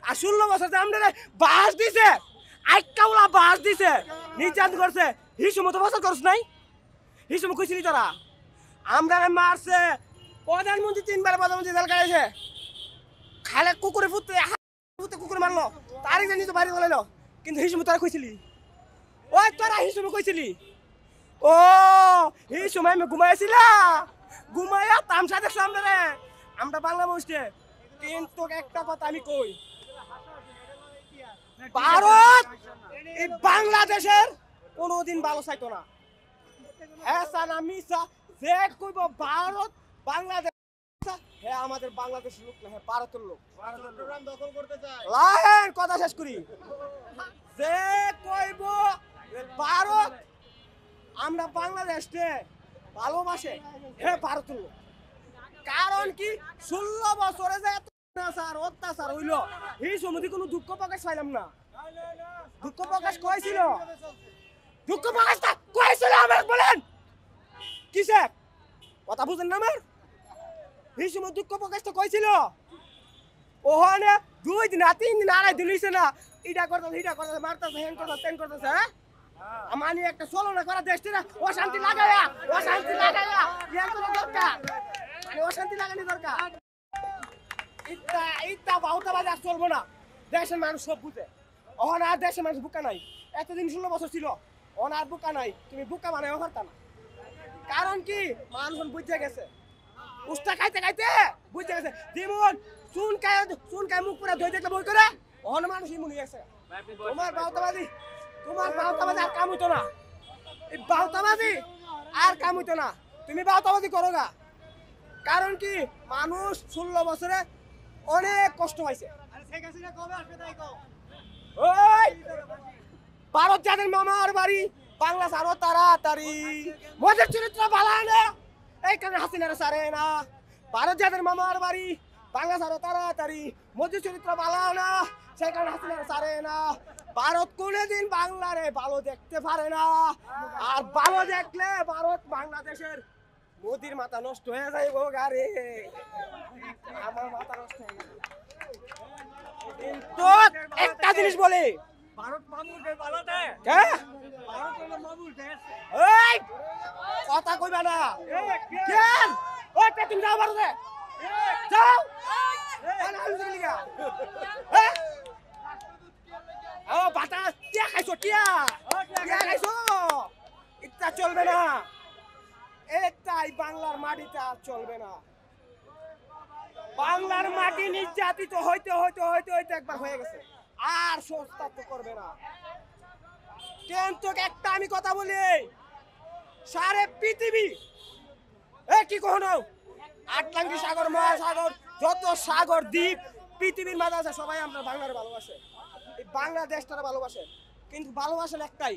আর 16 বছর যে আমরা বাস দিছে আইকাউলা বাস দিছে নির্যাতন করছে হিসু মতো বছর করছ নাই হিসু কইছিলি তোরা আমরা মারছে প্রধানমন্ত্রী 3 বার প্রধানমন্ত্রী জেল খাইছে খালে কুকুরে ফুটতে কুকুর মারলো তারই জানি তো বাইরে গেল কিন্তু হিসু তোরা কইছিলি ওই তোরা হিসু কইছিলি ও এই সময় আমি ঘুমাইয়া তামসা দেখছো আমরা বাংলা বসছে কিন্তু একটা কথা আমি কই ভারত এই বাংলাদেশের কোনোদিন ভালো চাইতো না হ্যাঁ যে কইব ভারত বাংলাদেশ হ্যাঁ আমাদের বাংলাদেশের লোক না হ্যাঁ ভারতের লোক দখল করতে চায় লাহেন কথা শেষ করি যে কইব ভারত আমরা বাংলাদেশকে ভালোবাসে হ্যাঁ ভারতের লোক কারণ কি 16 বছরে যে অত্যাচার হইল এই সময় কোনো দুঃখ প্রকাশ পাইলাম না দুঃখ প্রকাশ কইছিল দুঃখ প্রকাশটা কইছিল আমার বলেন কিসে কথা বুঝেন না আমার এই সময় দুঃখ প্রকাশটা কইছিল ওখানে 2 দিন 3 দিন আড়াই দিন হইছে না এটা করতে মারতেছে হ্যাং করতেছে ত্যাং করতেছে হ্যাঁ আমানি একটা চলনা করা দেশটা অশান্তি লাগায়া ইয়া করা দরকার অশান্তি লাগানি দরকার ইটা বাহুতাবাজ আর চলবো না দেশের মানুষ সব বুঝে ওখানে আর দেশের মানুষ বুকা নাই এতদিন 16 বছর ছিল ওখানে আর বুকা নাই তুমি বুকা বানাইও পারতা না কারণ কি মানুষ বুঝে গেছে উস্তা খাইতে বুঝে গেছে যেমন চুন খায় মুখ পুরা ধুই দেখলে বই করে ওখানে মানুষ ইমুনি গেছে তোমার বাহুতাবাজি আর কাম হইতো না এই বাহুতাবাজি আর কাম হইতো না তুমি বাহুতাবাজি করো না কারণ কি মানুষ 16 বছরে অনেক কষ্ট পাইছে ভারত যাদের মামার বাড়ি বাংলাদেশ আরো তাড়াতাড়ি মদের চরিত্র ভালো না এই কারণে হাসিনারা সারে না ভারত যাদের মামার বাড়ি বাংলাদেশ আরো তাড়াতাড়ি মদের চরিত্র ভালো না সেই কারণে হাসিনারা সারে না ভারত কোনদিন বাংলারে ভালো দেখতে পারে না আর ভালো দেখলে ভারত বাংলাদেশের মোদির মাথা নষ্ট হয়ে যাইব গারে আমার মাথা নষ্ট হয়ে যাবে কিন্তু একটা জিনিস বলি ভারত মামুদের ভালো দেয় কে ভারত হলো মামুর দেশ এই কথা কইবা না কেন ওই তুমি যাও ভারতে যাও আরে আমি চলে গিয়া হ্যাঁ ও বাতাস টিয়া খাইছো টিয়া খাইছো ইচ্ছা চলবে না এটাই বাংলার মাটিতে আর চলবে না বাংলার মাটি নির্যাতিত হইতে একবার হয়ে গেছে আর সস্তা তো করবে না কিন্তু একটা আমি কথা বলি সারে পৃথিবী কি কখনো আটলান্টিক সাগর মহাসাগর যত সাগর দ্বীপ পৃথিবীর মাঝে আছে সবাই আমরা বাংলার ভালোবাসে এই বাংলাদেশটারে ভালোবাসে কিন্তু ভালোবাসেন একটাই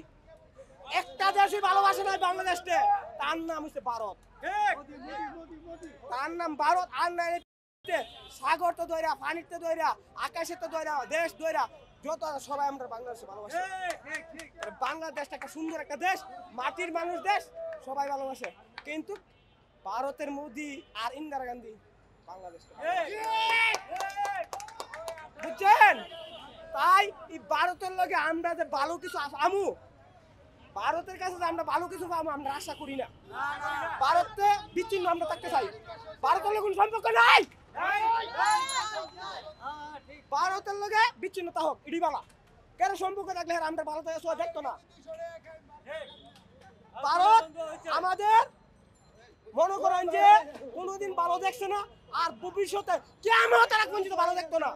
একটা দেশই ভালোবাসে না বাংলাদেশকে তার নাম হচ্ছে ভারত তার নাম ভারত আর না সাগর তো দইরা পানির তো দইরা আকাশে তো দইরা দেশ দইরা যত সবাই আমরা বাংলাদেশে ভালোবাসি বাংলাদেশটা একটা সুন্দর একটা দেশ মাটির মানুষ দেশ সবাই ভালোবাসে কিন্তু ভারতের মোদি আর ইন্দিরা গান্ধী বাংলাদেশ বুঝছেন তাই এই ভারতের লগে আমরা যে ভালো কিছু আমু ভারতের কাছে আমরা ভালো কিছু পাবো আমরা আশা করি না ভারতে বিচ্ছিন্ন আমরা থাকতে চাই ভারতের লগে কোনো সম্পর্ক নাই ভারতের লগে বিচ্ছিন্নতা হোক ইডি বালা কেন সম্পর্ক থাকলে আমরা ভারতে দেখতো না ভারত আমাদের মনে করেন যে কোনোদিন ভালো দেখছে না আর ভবিষ্যতে কেমন তারা কোনদিন ভালো দেখতো না